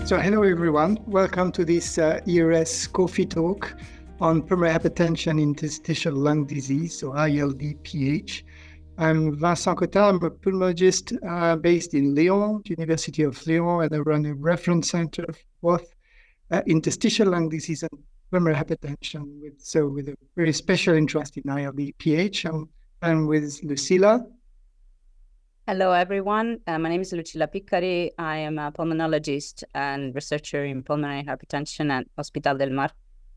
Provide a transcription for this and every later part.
So hello everyone, welcome to this ERS Coffee Talk on pulmonary hypertension, interstitial lung disease, or ILD-PH. I'm Vincent Cottin, I'm a pulmonologist based in Lyon, University of Lyon, and I run a reference center for both interstitial lung disease and pulmonary hypertension with a very special interest in ILD-PH. I'm with Lucilla. Hello, everyone. My name is Lucilla Piccari. I am a pulmonologist and researcher in pulmonary hypertension at Hospital del Mar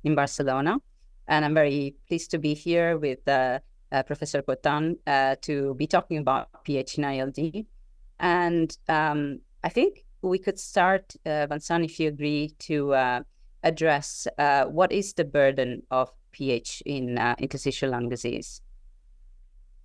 in Barcelona. And I'm very pleased to be here with Professor Cottin to be talking about PH in ILD. And I think we could start, Vincent, if you agree, to address what is the burden of PH in interstitial lung disease.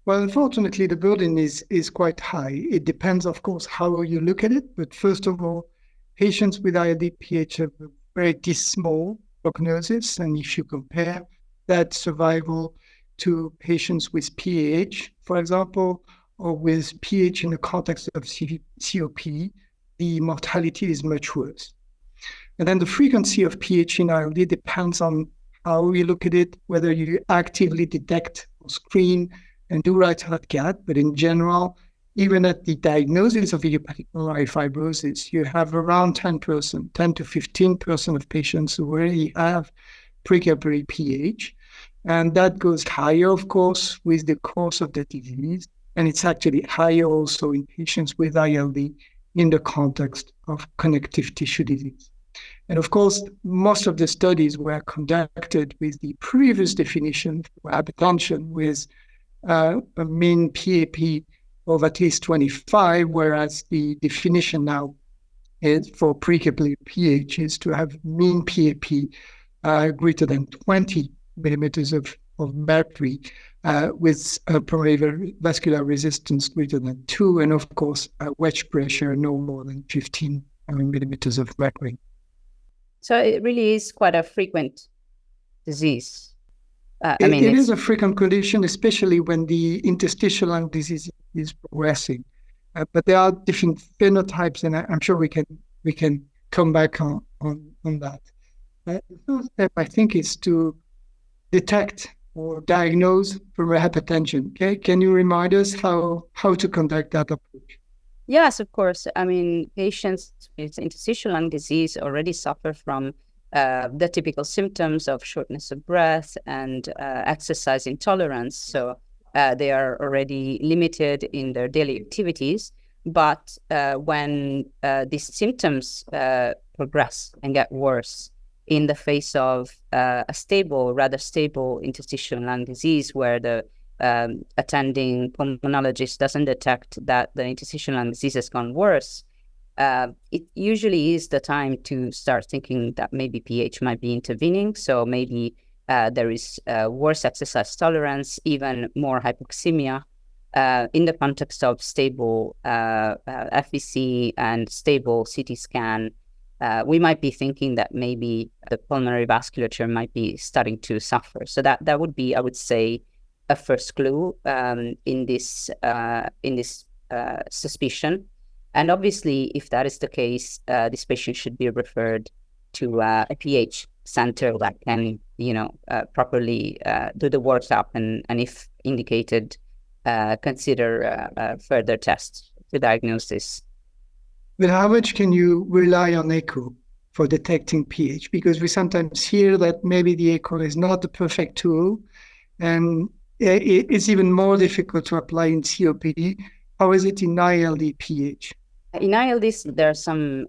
Well, unfortunately, the burden is quite high. It depends, of course, how you look at it. But first of all, patients with ILD-PH have a very dismal prognosis. And if you compare that survival to patients with PAH, for example, or with PH in the context of COPD, the mortality is much worse. And then the frequency of PH in ILD depends on how you look at it, whether you actively detect or screen and do right heart cath. But in general, even at the diagnosis of idiopathic pulmonary fibrosis, you have around 10 to 15% of patients who already have precapillary PH. And that goes higher, of course, with the course of the disease. And it's actually higher also in patients with ILD in the context of connective tissue disease. And of course, most of the studies were conducted with the previous definition for hypertension with a mean PAP of at least 25, whereas the definition now is for precapillary PH is to have mean PAP greater than 20 millimeters of mercury with pulmonary vascular resistance greater than 2, and of course, wedge pressure no more than 15 millimeters of mercury. So it really is quite a frequent disease. It is a frequent condition, especially when the interstitial lung disease is progressing. But there are different phenotypes, and I'm sure we can come back on that. The first step, I think, is to detect or diagnose pulmonary hypertension. Okay, can you remind us how to conduct that approach? Yes, of course. I mean, patients with interstitial lung disease already suffer from the typical symptoms of shortness of breath and exercise intolerance. So they are already limited in their daily activities. But when these symptoms progress and get worse in the face of a rather stable interstitial lung disease, where the attending pulmonologist doesn't detect that the interstitial lung disease has gone worse, it usually is the time to start thinking that maybe PH might be intervening. So maybe there is worse exercise tolerance, even more hypoxemia. In the context of stable FVC and stable CT scan, we might be thinking that maybe the pulmonary vasculature might be starting to suffer. So that would be, I would say, a first clue in this suspicion. And obviously, if that is the case, this patient should be referred to a PH center that can, properly do the workup and if indicated, consider further tests to diagnose this. But how much can you rely on echo for detecting PH? Because we sometimes hear that maybe the echo is not the perfect tool, and it's even more difficult to apply in COPD. How is it in ILD-PH? In ILD, there are some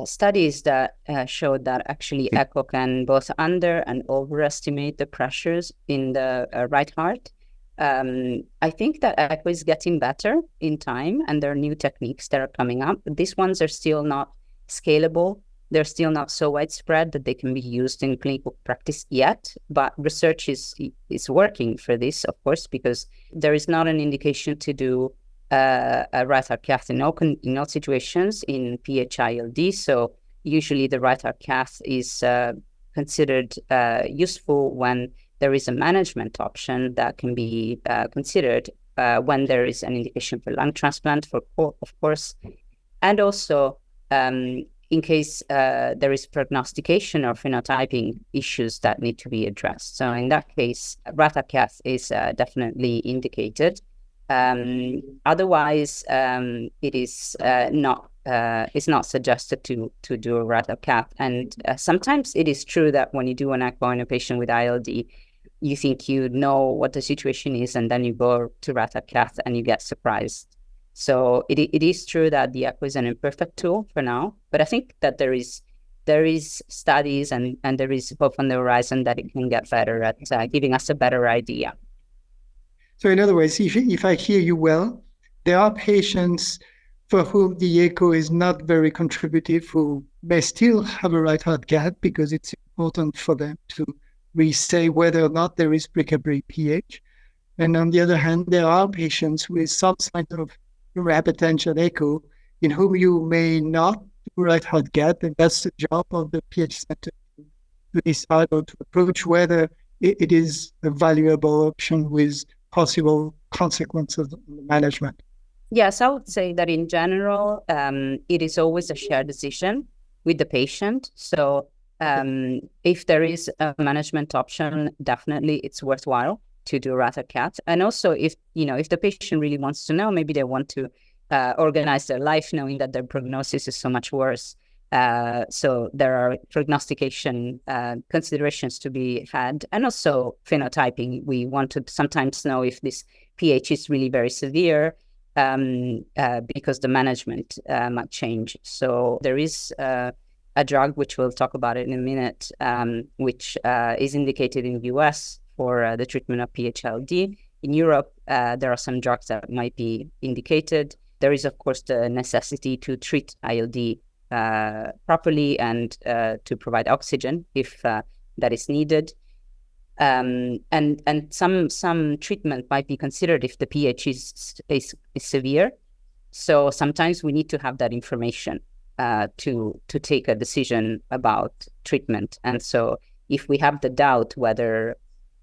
studies that show that actually echo can both under and overestimate the pressures in the right heart. I think that echo is getting better in time, and there are new techniques that are coming up. These ones are still not scalable. They're still not so widespread that they can be used in clinical practice yet, but research is working for this, of course, because there is not an indication to do a right heart cath in all situations in PH-ILD. So usually the right heart cath is considered useful when there is a management option that can be considered when there is an indication for lung transplant, of course, and also in case there is prognostication or phenotyping issues that need to be addressed. So in that case, RATACATH is definitely indicated. Otherwise, it is it's not suggested to do a RATACATH. And sometimes it is true that when you do an echo in a patient with ILD, you think you know what the situation is, and then you go to RATACATH and you get surprised. So it is true that the echo is an imperfect tool for now, but I think that there is studies and there is hope on the horizon that it can get better at giving us a better idea. So in other words, if I hear you well, there are patients for whom the echo is not very contributive, who may still have a right heart cath because it's important for them to re-say whether or not there is precapillary pH. And on the other hand, there are patients with some sign of hypertension echo in whom you may not do right heart cath, and that's the job of the pH center to decide or to approach whether it is a valuable option with possible consequences of the management. Yes, I would say that in general, it is always a shared decision with the patient. So if there is a management option, definitely it's worthwhile to do RATACATH. And also if the patient really wants to know, maybe they want to organize their life knowing that their prognosis is so much worse. So there are prognostication considerations to be had, and also phenotyping. We want to sometimes know if this pH is really very severe, because the management might change. So there is a drug, which we'll talk about it in a minute, which is indicated in the US for the treatment of PH-ILD. In Europe, there are some drugs that might be indicated. There is, of course, the necessity to treat ILD properly and to provide oxygen if that is needed. And some treatment might be considered if the pH is severe. So sometimes we need to have that information to take a decision about treatment. And so if we have the doubt whether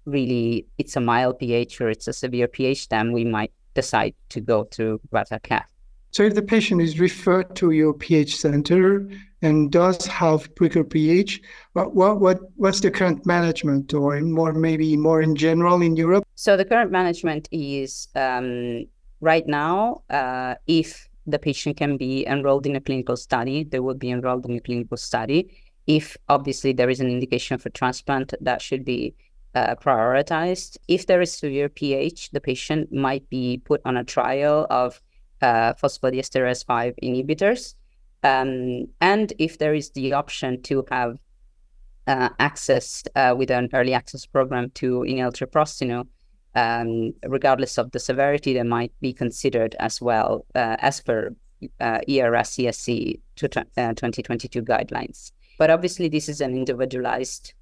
really it's a mild pH or it's a severe pH, then we might decide to go to RATACATH. So if the patient is referred to your pH center and does have precapillary pH, what's the current management, or maybe more in general in Europe? So the current management is right now, if the patient can be enrolled in a clinical study, they will be enrolled in a clinical study. If obviously there is an indication for transplant, that should be prioritized. If there is severe pH, the patient might be put on a trial of phosphodiesterase 5 inhibitors. And if there is the option to have access with an early access program to inhaled treprostinil, regardless of the severity, they might be considered as well as per ERS CSC 2022 guidelines. But obviously this is an individualized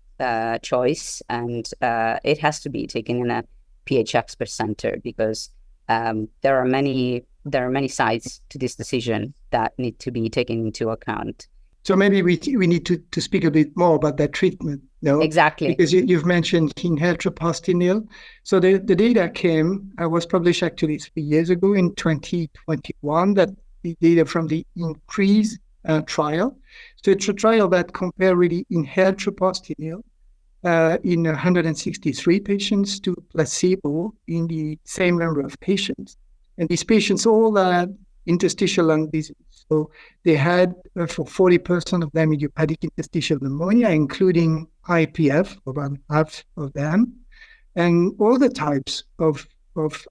choice, and it has to be taken in a pH expert center, because there are many sides to this decision that need to be taken into account. So maybe we need to speak a bit more about that treatment. No? Exactly. Because you've mentioned inhaled treprostinil. So the data was published actually 3 years ago in 2021, that the data from the INCREASE trial. So it's a trial that compared really inhaled treprostinil in 163 patients to placebo in the same number of patients. And these patients all had interstitial lung disease. So they had, for 40% of them, idiopathic interstitial pneumonia, including IPF, about half of them, and all the types of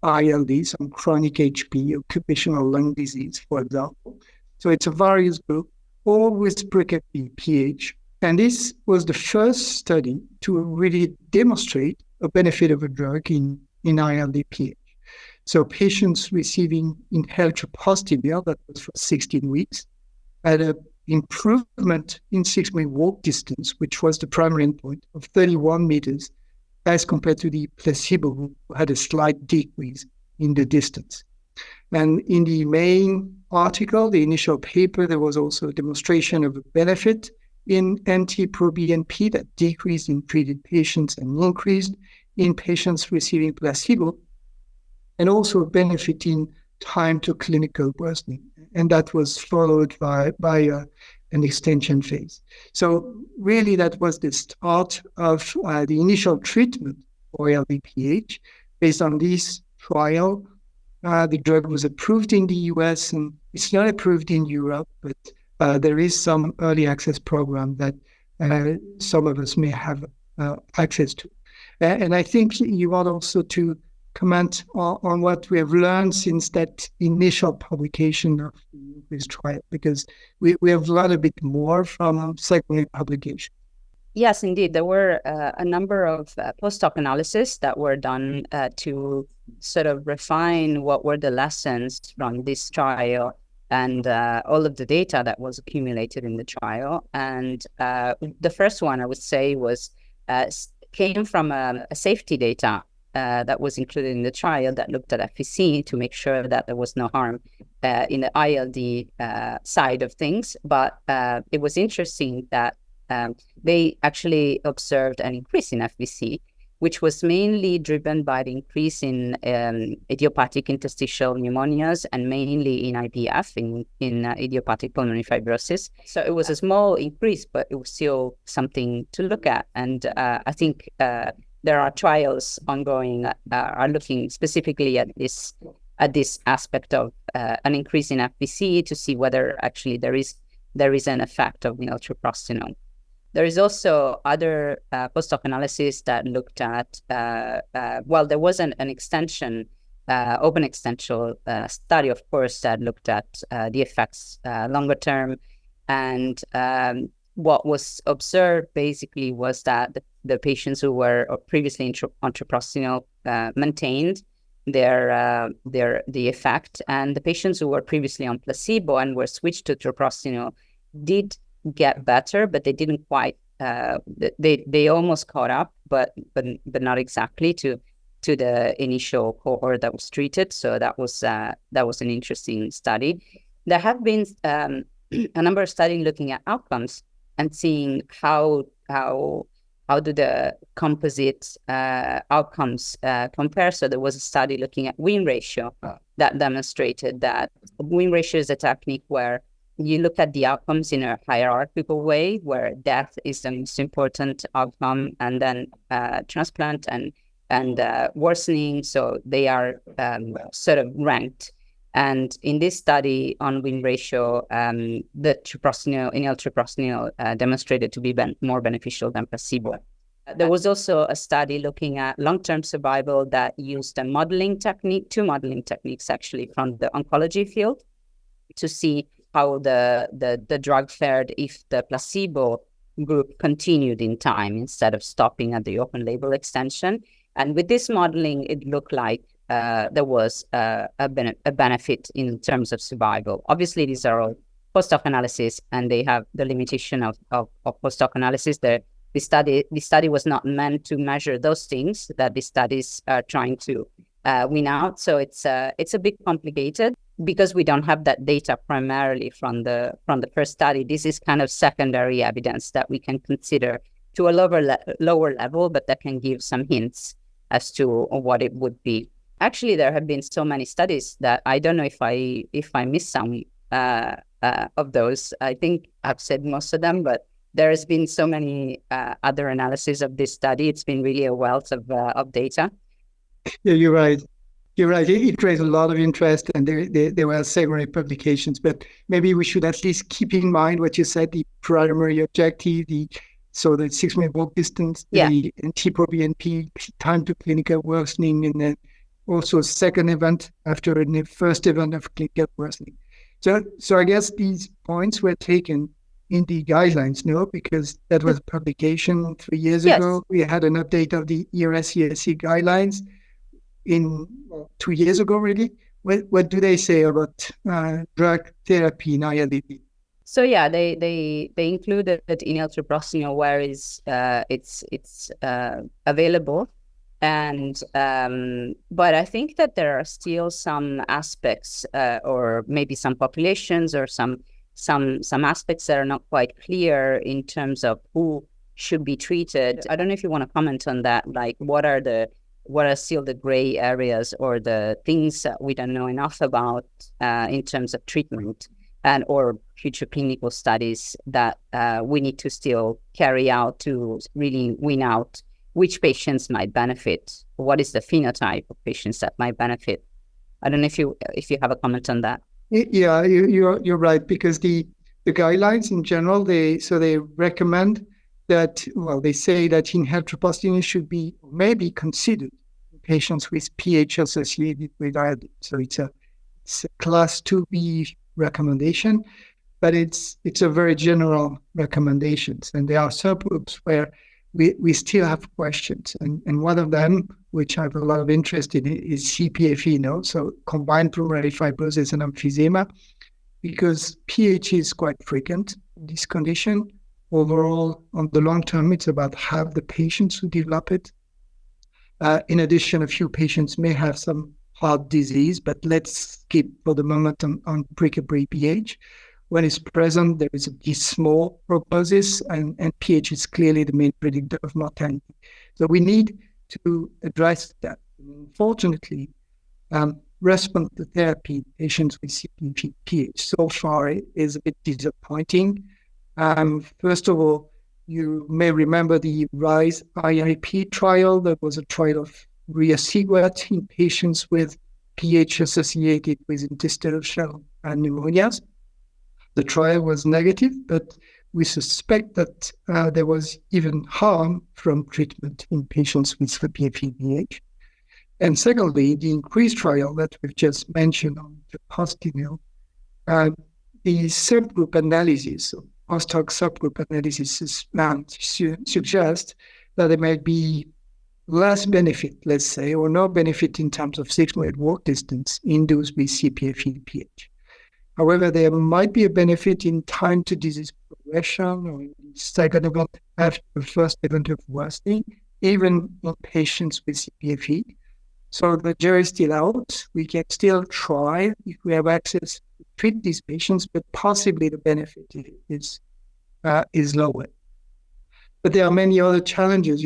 ILD, some chronic HP, occupational lung disease, for example. So it's a various group, all with precapillary pH. And this was the first study to really demonstrate a benefit of a drug in ILD pH. So patients receiving inhaled treprostinil, that was for 16 weeks, had an improvement in 6-minute walk distance, which was the primary endpoint, of 31 meters, as compared to the placebo, who had a slight decrease in the distance. And in the main article, the initial paper, there was also a demonstration of a benefit in NT-proBNP that decreased in treated patients and increased in patients receiving placebo, and also a benefit in time to clinical worsening. And that was followed by an extension phase. So really that was the start of the initial treatment for LVPH. Based on this trial, the drug was approved in the US and it's not approved in Europe, but there is some early access program that some of us may have access to. And I think you want also to comment on what we have learned since that initial publication of this trial, because we have learned a bit more from secondary publication. Yes, indeed. There were a number of post-hoc analyses that were done to sort of refine what were the lessons from this trial and all of the data that was accumulated in the trial. And the first one, I would say, came from a safety data that was included in the trial that looked at FVC to make sure that there was no harm in the ILD side of things. But it was interesting that they actually observed an increase in FVC, which was mainly driven by the increase in idiopathic interstitial pneumonias and mainly in IPF, in idiopathic pulmonary fibrosis. So it was a small increase, but it was still something to look at. And I think there are trials ongoing that are looking specifically at this aspect of an increase in FVC to see whether actually there is an effect of vinyl treprostinil. There is also other post-hoc analysis that looked at, there was an extension, open extension study, of course, that looked at the effects longer term. And what was observed basically was that the patients who were previously on treprostinil maintained the effect, and the patients who were previously on placebo and were switched to treprostinil did get better, but they didn't quite. They almost caught up, but not exactly to the initial cohort that was treated. So that was an interesting study. There have been a number of studies looking at outcomes and seeing how do the composite outcomes compare. So there was a study looking at win ratio that demonstrated that win ratio is a technique where you look at the outcomes in a hierarchical way, where death is the most important outcome, and then transplant and worsening. So they are sort of ranked. And in this study on win ratio, the inhaled treprostinil demonstrated to be more beneficial than placebo. There was also a study looking at long-term survival that used two modeling techniques actually from the oncology field to see how the drug fared if the placebo group continued in time instead of stopping at the open label extension. And with this modeling, it looked like there was a benefit in terms of survival. Obviously, these are all post-hoc analysis, and they have the limitation of post-hoc analysis. The study was not meant to measure those things that the studies are trying to win out. So it's a bit complicated because we don't have that data primarily from the first study. This is kind of secondary evidence that we can consider to a lower level, but that can give some hints as to what it would be. Actually, there have been so many studies that I don't know if I missed some of those. I think I've said most of them, but there has been so many other analyses of this study. It's been really a wealth of data. Yeah, you're right. You're right. It raised a lot of interest, and there were several publications. But maybe we should at least keep in mind what you said: the primary objective, the 6-minute walk distance, the NT-proBNP, time to clinical worsening, and then also second event after the first event of clinical worsening. So I guess these points were taken in the guidelines, no? Because that was a publication 3 years ago. We had an update of the ERS-ESC guidelines 2 years ago, really. What do they say about drug therapy in ILD? So yeah, they included inhaled treprostinil where it's available, and but I think that there are still some aspects or maybe some populations or some aspects that are not quite clear in terms of who should be treated. I don't know if you want to comment on that, like what are still the gray areas or the things that we don't know enough about in terms of treatment. and or future clinical studies that we need to still carry out to really wean out which patients might benefit. What is the phenotype of patients that might benefit? I don't know if you have a comment on that. Yeah, you're right, because the guidelines in general, they recommend that, well, they say that inhaled treprostinil should be maybe considered in patients with PH associated with ILD. So it's a class 2B recommendation, but it's a very general recommendations, and there are subgroups where we still have questions, and one of them, which I have a lot of interest in, is CPFE, so combined pulmonary fibrosis and emphysema, because PH is quite frequent in this condition. Overall, on the long term, it's about half the patients who develop it. In addition, a few patients may have some heart disease, but let's skip for the moment on precapillary PH. When it's present, there is a dismal prognosis, and PH is clearly the main predictor of mortality. So we need to address that. Unfortunately, response to therapy in patients with CPFE PH so far is a bit disappointing. First of all, you may remember the RISE IIP trial. That was a trial of riociguat in patients with PH associated with interstitial pneumonias. The trial was negative, but we suspect that there was even harm from treatment in patients with CPFE PH. And secondly, the INCREASE trial that we've just mentioned on treprostinil, the subgroup analysis, post-hoc subgroup analysis suggests that there might be less benefit, let's say, or no benefit in terms of 6-minute walk distance in those with CPFE PH. However, there might be a benefit in time to disease progression or in second event after the first event of worsening, even in patients with CPFE. So the jury is still out. We can still try if we have access to treat these patients, but possibly the benefit is lower. But there are many other challenges,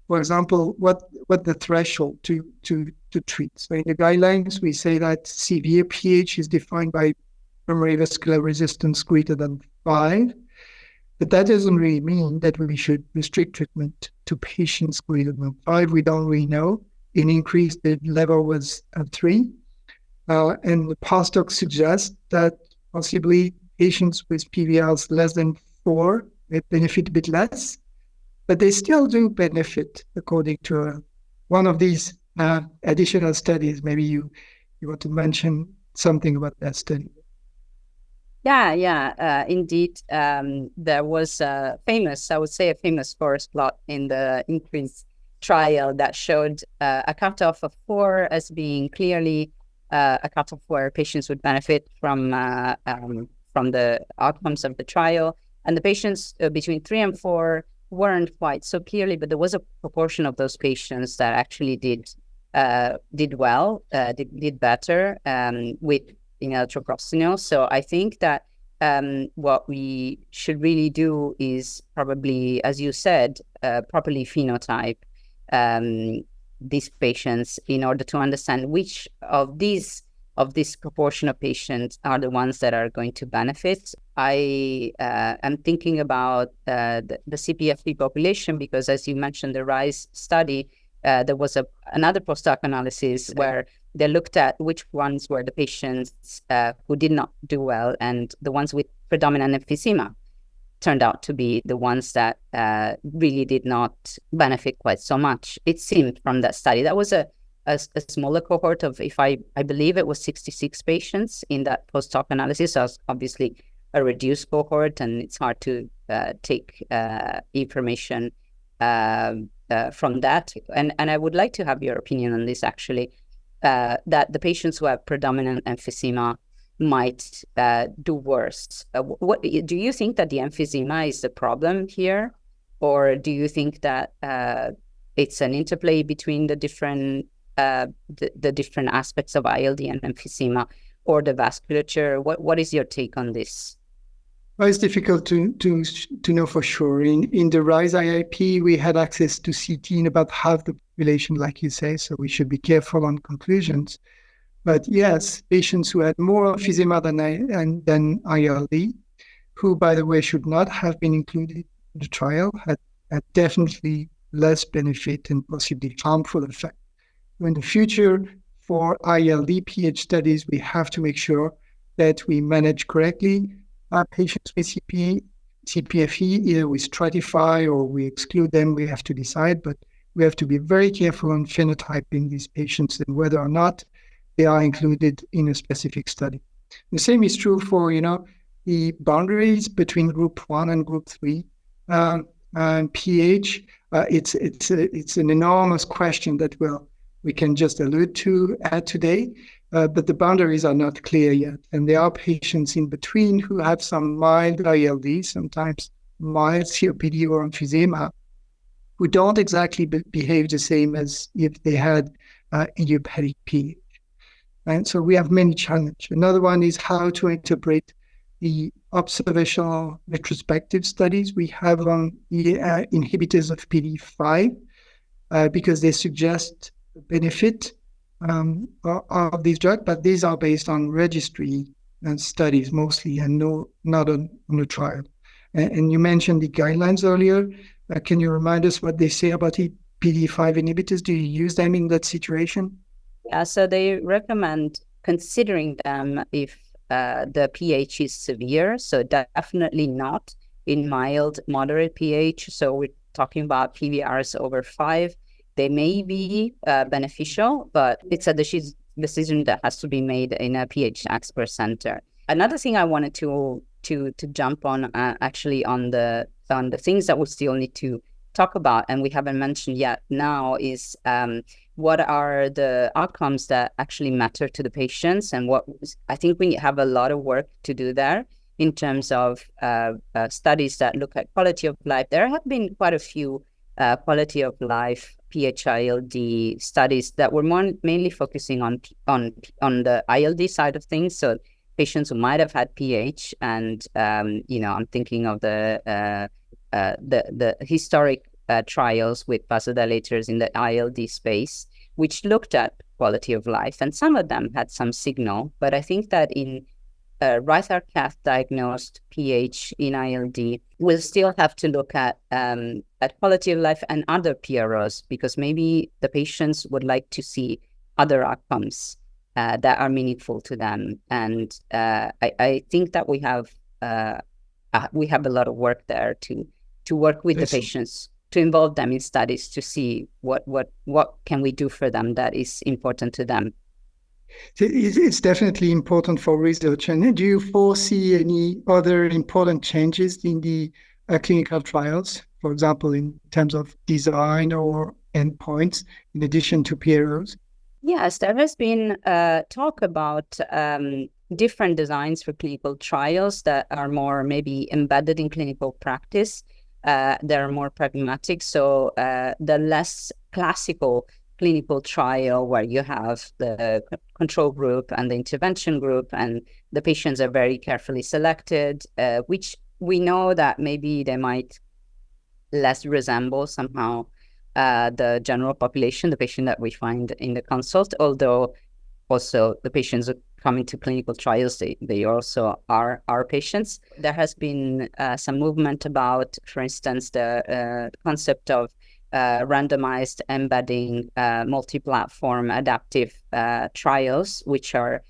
For example, what the threshold to treat. So in the guidelines, we say that severe PH is defined by pulmonary vascular resistance greater than 5, but that doesn't really mean that we should restrict treatment to patients greater than 5. We don't really know. In INCREASE, the level was at 3, and the post-hoc suggests that possibly patients with PVRs less than 4 may benefit a bit less, but they still do benefit according to one of these additional studies. Maybe you want to mention something about that study. Yeah, indeed. There was a famous forest plot in the INCREASE trial that showed a cutoff of 4 as being clearly a cutoff where patients would benefit from the outcomes of the trial. And the patients between 3 and 4 weren't quite so clearly, but there was a proportion of those patients that actually did well, did better with treprostinil. So I think that what we should really do is probably, as you said, properly phenotype these patients in order to understand which of this proportion of patients are the ones that are going to benefit. I am thinking about the CPFE population because, as you mentioned, the RISE study, there was another post-hoc analysis where they looked at which ones were the patients who did not do well, and the ones with predominant emphysema turned out to be the ones that really did not benefit quite so much. It seemed from that study. That was a smaller cohort of, I believe it was 66 patients in that post-hoc analysis. So it's obviously a reduced cohort, and it's hard to take information from that. And I would like to have your opinion on this, actually, that the patients who have predominant emphysema might do worse. What do you think that the emphysema is the problem here, or do you think that it's an interplay between the different aspects of ILD and emphysema, or the vasculature? What is your take on this? Well, it's difficult to know for sure. In the RISE IIP, we had access to CT in about half the population, like you say, so we should be careful on conclusions. But yes, patients who had more emphysema than ILD, who, by the way, should not have been included in the trial, had definitely less benefit and possibly harmful effect. In the future, for ILD PH studies, we have to make sure that we manage correctly patients with CPFE, either we stratify or we exclude them, we have to decide, but we have to be very careful on phenotyping these patients and whether or not they are included in a specific study. The same is true for, the boundaries between group 1 and group 3. And pH, it's an enormous question that we can just allude to today, but the boundaries are not clear yet. And there are patients in between who have some mild ILD, sometimes mild COPD or emphysema, who don't exactly behave the same as if they had idiopathic pH. And so we have many challenges. Another one is how to interpret the observational retrospective studies we have on the inhibitors of PD5 because they suggest the benefit of these drugs, but these are based on registry and studies mostly and not on a trial. And you mentioned the guidelines earlier. Can you remind us what they say about the PD5 inhibitors? Do you use them in that situation? Yeah, so they recommend considering them if the pH is severe, so definitely not in mild, moderate pH. So we're talking about PVRs over 5. They may be beneficial, but it's a decision that has to be made in a pH expert center. Another thing I wanted to jump on actually on the things that we still need to talk about and we haven't mentioned yet now is what are the outcomes that actually matter to the patients, and what I think we have a lot of work to do there in terms of studies that look at quality of life. There have been quite a few quality of life PH-ILD studies that were mainly focusing on the ILD side of things. So patients who might have had PH, and I'm thinking of the historic trials with vasodilators in the ILD space, which looked at quality of life, and some of them had some signal. But I think that in right heart cath diagnosed PH in ILD, we'll still have to look at quality of life and other PROs, because maybe the patients would like to see other outcomes that are meaningful to them. And I think that we have a lot of work there to work with the patients, to involve them in studies, to see what can we do for them that is important to them. It's definitely important for research. And do you foresee any other important changes in the clinical trials, for example, in terms of design or endpoints, in addition to PROs? Yes, there has been talk about different designs for clinical trials that are more maybe embedded in clinical practice. They're more pragmatic. So the less classical clinical trial where you have the control group and the intervention group, and the patients are very carefully selected, which we know that maybe they might less resemble somehow the general population, the patient that we find in the consult, although also the patients coming to clinical trials, they also are our patients. There has been some movement about, for instance, the concept of randomized embedding multi-platform adaptive trials, which are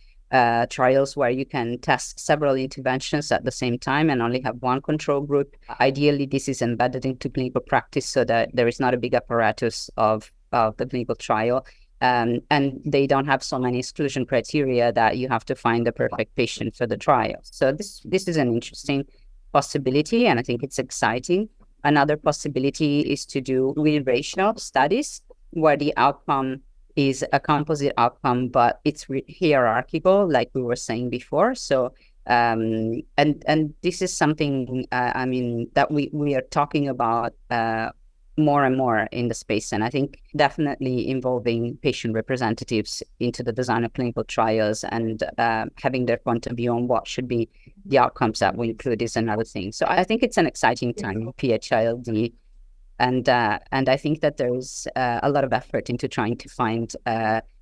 trials where you can test several interventions at the same time and only have one control group. Ideally, this is embedded into clinical practice so that there is not a big apparatus of the clinical trial. And they don't have so many exclusion criteria that you have to find the perfect patient for the trial. So this is an interesting possibility, and I think it's exciting. Another possibility is to do win ratio studies where the outcome is a composite outcome, but it's hierarchical, like we were saying before. So, and this is something, that we are talking about more and more in the space. And I think definitely involving patient representatives into the design of clinical trials and having their point of view on what should be the outcomes that we include is another thing. So I think it's an exciting time in PH-ILD. And I think that there's a lot of effort into trying to find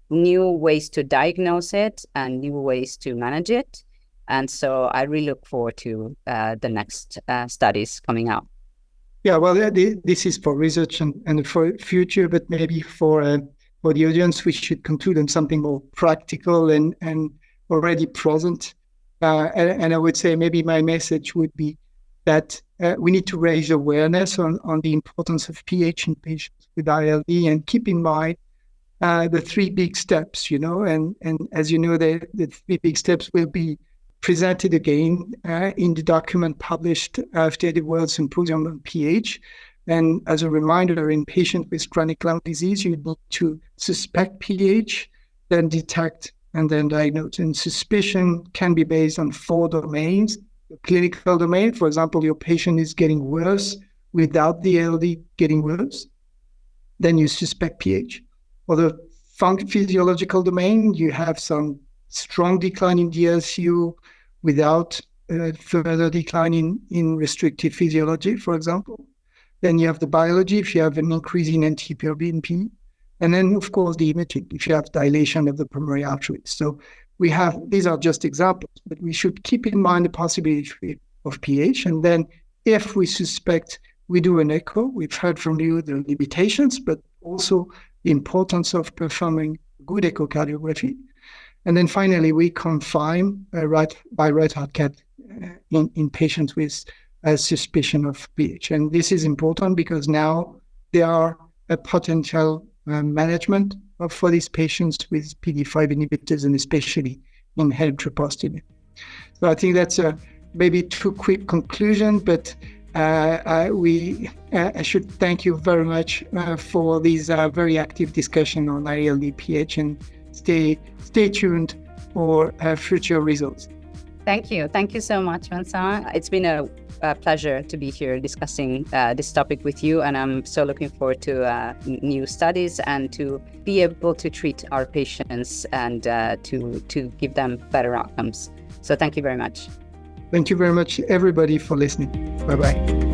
new ways to diagnose it and new ways to manage it. And so I really look forward to the next studies coming out. Yeah, well, this is for research and for future, but maybe for the audience, we should conclude on something more practical and already present. And I would say maybe my message would be that we need to raise awareness on the importance of pH in patients with ILD, and keep in mind the 3 big steps, and as you know, the 3 big steps will be presented again in the document published after the World Symposium on pH. And as a reminder, in patients with chronic lung disease, you need to suspect pH, then detect, and then diagnose. And suspicion can be based on 4 domains. The clinical domain, for example, your patient is getting worse without the ALD getting worse, then you suspect pH. For the physiological domain, you have some strong decline in DLCO without further decline in restrictive physiology, for example. Then you have the biology, if you have an increase in NT-proBNP. And then, of course, the imaging, if you have dilation of the pulmonary arteries. So these are just examples, but we should keep in mind the possibility of pH. And then if we suspect, we do an echo. We've heard from you the limitations, but also the importance of performing good echocardiography. And then finally, we confine by right heart cath in patients with a suspicion of pH. And this is important because now there are a potential management for these patients with PDE5 inhibitors, and especially inhaled treprostinil. So I think that's maybe too quick conclusion, but I should thank you very much for these very active discussion on ILD PH, and stay tuned for future results. Thank you. Thank you so much, Vincent. It's been a pleasure to be here discussing this topic with you, and I'm so looking forward to new studies and to be able to treat our patients and to give them better outcomes. So thank you very much. Thank you very much, everybody, for listening. Bye-bye.